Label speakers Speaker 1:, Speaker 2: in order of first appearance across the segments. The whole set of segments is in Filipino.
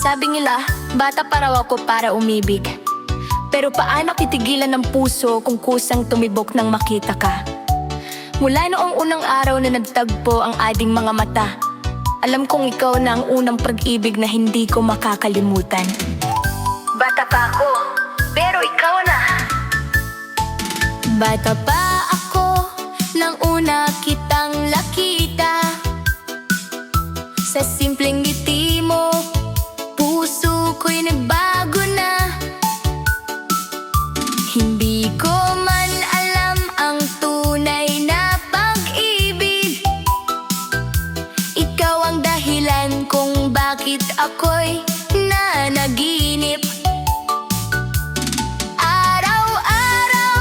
Speaker 1: Sabi nila, bata pa raw ako para umibig. Pero paano titigilan ng puso kung kusang tumibok nang makita ka? Mula noong unang araw na nagtagpo ang ating mga mata, alam kong ikaw na ang unang pag-ibig na hindi ko makakalimutan. Bata pa ako, pero ikaw na. Bata pa ako nang una kitang nakita. Sa simpleng ngiti mo, puso ko'y nagbago na. Hindi ko man alam ang tunay na pag-ibig. Ikaw ang dahilan kung bakit ako'y nanaginip. Araw-araw,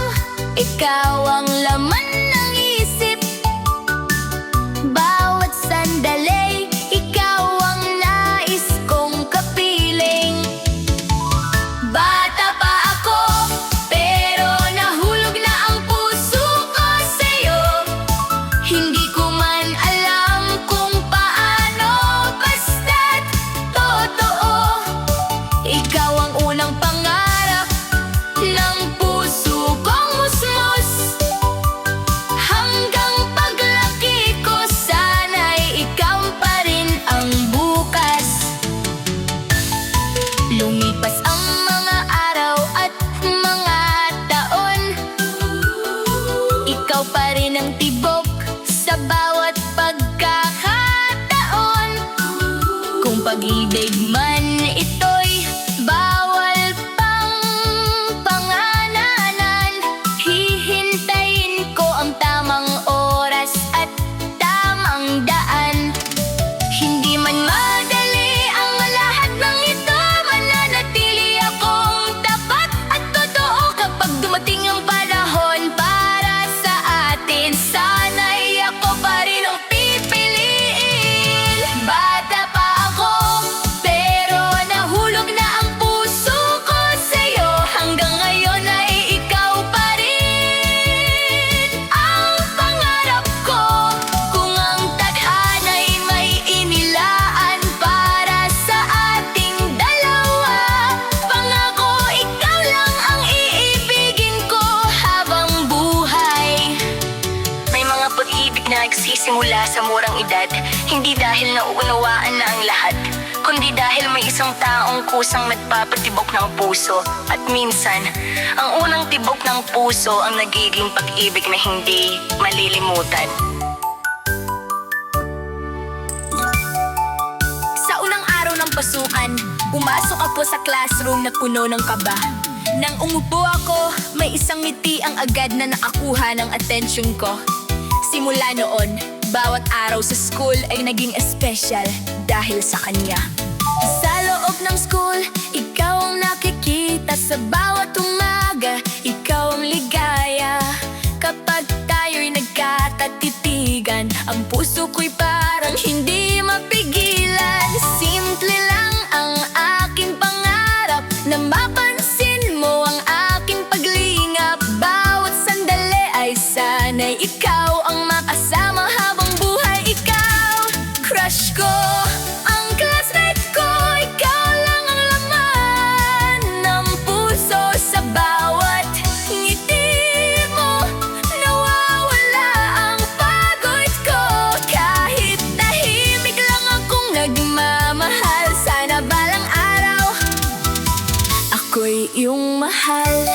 Speaker 1: ikaw ang laman ng isip. Bawat sandali, ikaw ang nais kong kapiling. Bata pa ako, pero nahulog na ang puso ko sa'yo. Hindi ko man alam kung paano, basta't totoo. Ikaw ang unang pangarap ng puso kong musmos. Hanggang paglaki ko, sana'y ikaw pa rin ang bukas. Lumipas ang mga araw at mga taon, ikaw pa rin ang tibok sa bawat pagkakataon. Kung pag-ibig man ito'y bawal pang pangananan, hihintayin ko ang tamang oras at tamang daan. Hindi man madali ang lahat ng ito, mananatili akong tapat at totoo. Kapag dumating ang panahon para sa atin, sana'y ako pa rin ang pipiliin. Bata pa ako, pero nahulog na ang puso ko sa'yo. Hanggang ngayon ay ikaw pa rin ang pangarap ko. Kung ang tadhana'y may inilaan para sa ating dalawa, pangako ikaw lang ang iibigin ko habang buhay. May mga pag-ibig na nagsisimula sa murang edad, hindi dahil nauunawaan na ang lahat, kundi dahil may isang taong kusang nagpapatibok ng puso. At minsan, ang unang tibok ng puso ang nagiging pag-ibig na hindi malilimutan. Sa unang araw ng pasukan, pumasok ako sa classroom na puno ng kaba. Nang umupo ako, may isang ngiti ang agad na nakakuha ng atensyon ko. Simula noon, bawat araw sa school ay naging espesyal dahil sa kanya. Sa loob ng school, ikaw ang nakikita sa bawat umaga. Ikaw ang ligaya kapag tayo'y nagkakatitigan. Ang puso ko'y parang hindi mapigilan. Simple lang ang aking pangarap na mapansin mo ang aking paglingap. Bawat sandali ay sana'y ikaw ang makasama habang buhay. Ikaw, crush ko, ang classmate ko. Ikaw lang ang laman ng puso. Sa bawat ngiti mo, nawawala ang pagod ko. Kahit tahimik lang akong nagmamahal, sana balang araw ako'y iyong mahal.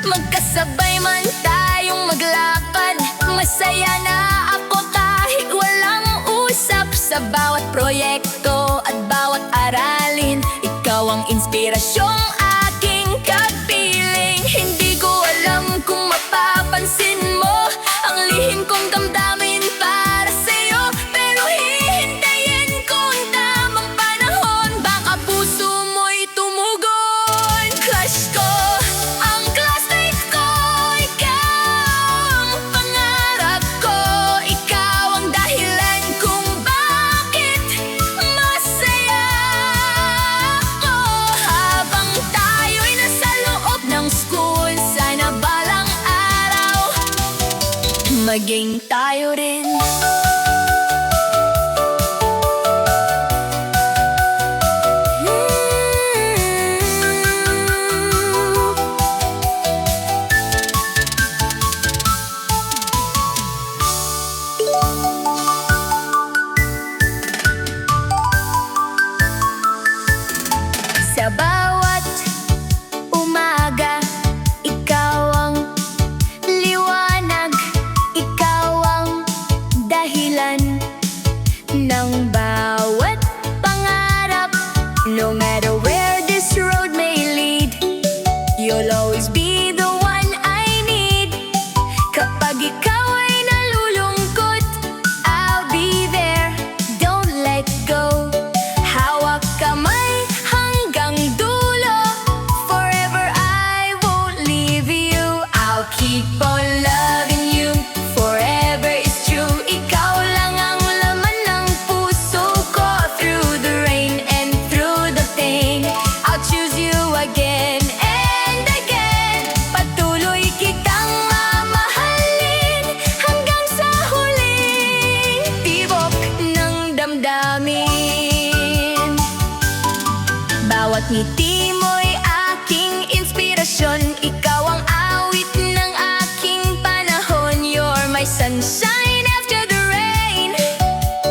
Speaker 1: Magkasabay man tayong maglakad, masaya na ako kahit walang usap. Sa bawat proyekto at bawat aralin, ikaw ang inspirasyong aking kapiling. Hindi ko alam kung mapapansin mo ang lihim kong damdamin para sa'yo, pero hihintayin ko ang tamang panahon. Baka puso mo'y tumugon. Crush ko, ang classmate ko. Ikaw ang pangarap ko. Ikaw ang dahilan kung bakit masaya ako. Habang tayo'y nasa loob ng school, sana balang araw maging tayo rin. ngiti mo'y aking inspirasyon. Ikaw ang awit ng aking panahon. You're my sunshine after the rain.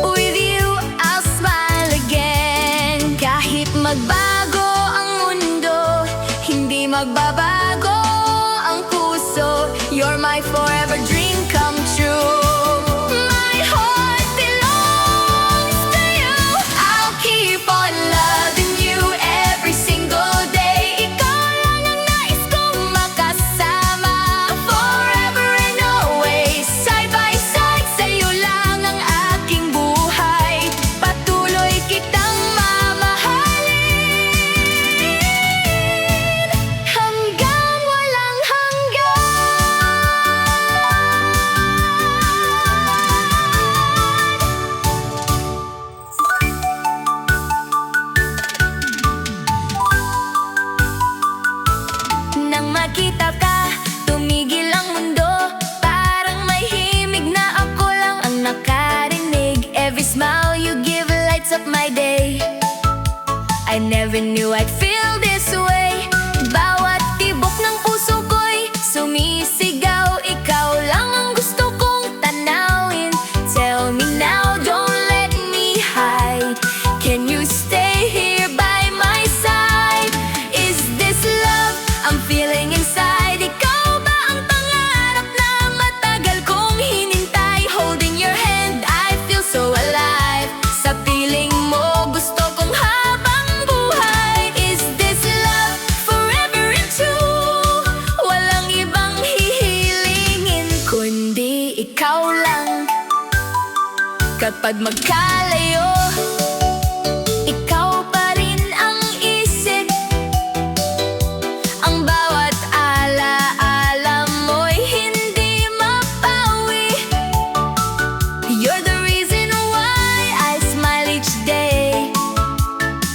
Speaker 1: With you, I'll smile again. Kahit magbago ang mundo, hindi magbabago ang puso. You're my forever dream come true. My heart belongs to you. I'll keep on loving you every single day. Ikaw lang ang nais kong makasama, forever and always. Side by side, sa'yo lang ang aking buhay. Patuloy kitang mamahalin hanggang walang hanggan. Nang makita ka, tumigil ang mundo. Parang may himig na ako lang ang nakarinig. Every smile you give lights up my day. I never knew I'd feel this way. Bawat tibok ng puso ko'y sumisigaw. Ikaw lang ang gusto kong tanawin. Tell me now, don't let me hide. Can you stay here by my side? Is this love I'm feeling inside? Ikaw ba ang pangarap na matagal kong hinintay? Holding your hand, I feel so alive. Sa piling mo, gusto kong habang buhay. Is this love forever and true? Walang ibang hihilingin kundi ikaw lang. Kapag magkalayo, ikaw pa rin ang isip. Ang bawat alaala mo'y hindi mapawi. You're the reason why I smile each day.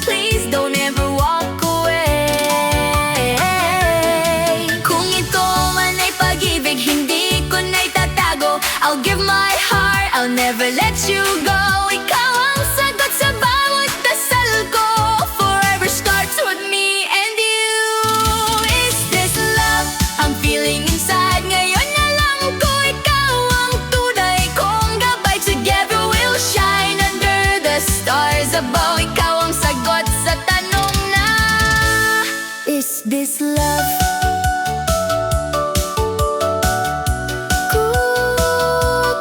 Speaker 1: Please don't ever walk away. Kung ito man ay pag-ibig, hindi ko na itatago. I'll give my heart, I'll never let you go. Ikaw ang sagot sa bawat dasal ko. Forever starts with me and you. Is this love I'm feeling inside? Ngayon na lang ko, ikaw ang tunay kong gabay. Together we'll shine under the stars above. Ikaw ang sagot sa tanong na, is this love?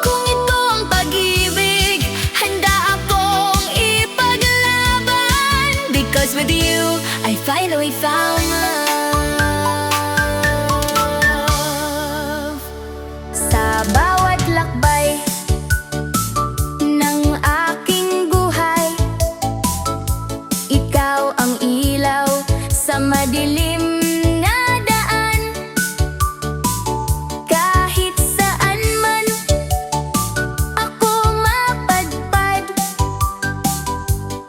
Speaker 1: Kung ito ang pag-ibig, handa akong ipaglaban. Because with you, I finally found love. Sa bawat lakbay ng aking buhay, ikaw ang ilaw sa madilim na daan. Kahit saan man ako mapadpad,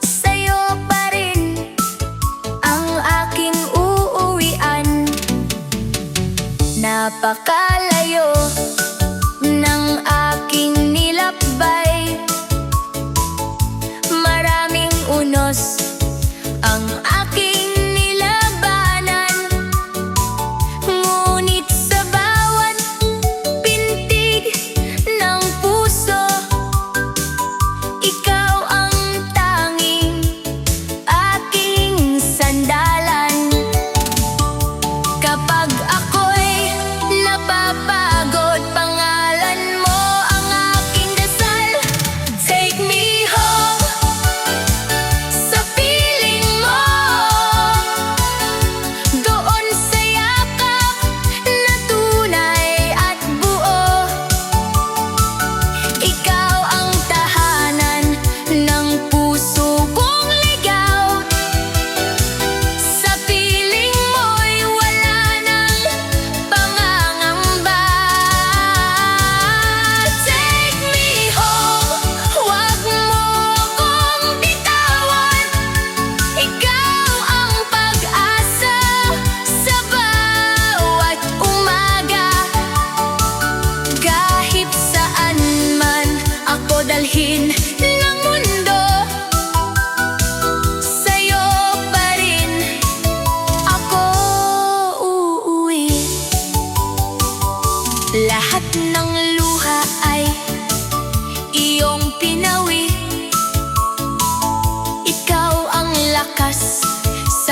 Speaker 1: sa'yo pa rin ang aking uuwian. Napakalayo ng aking nilakbay. Maraming unos ang aking nilabanan. Ngunit sa bawat pintig ng puso, ikaw ang tanging aking sandalan. Kapag ako'y napapagod, pangalan mo ang aking dasal. Take me home sa piling mo, doon sa yakap na tunay at buo. Ikaw ang tahanan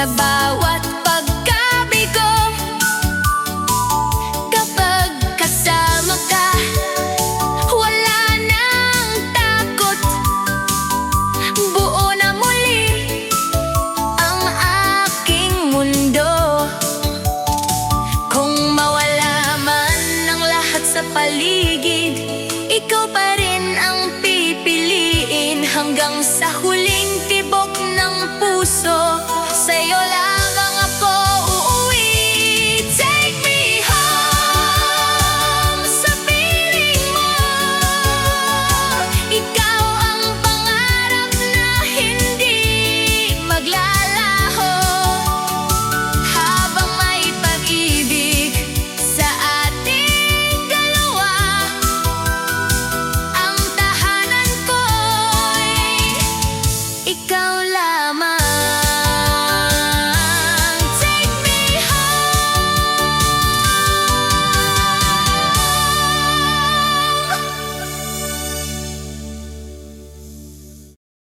Speaker 1: sa bawat pagkabigo. Kapag kasama ka, wala nang takot. Buo na muli ang aking mundo. Kung mawala man ang lahat sa paligid, ikaw pa rin ang pipiliin hanggang sa huling tibok ng puso. Sa'yo lang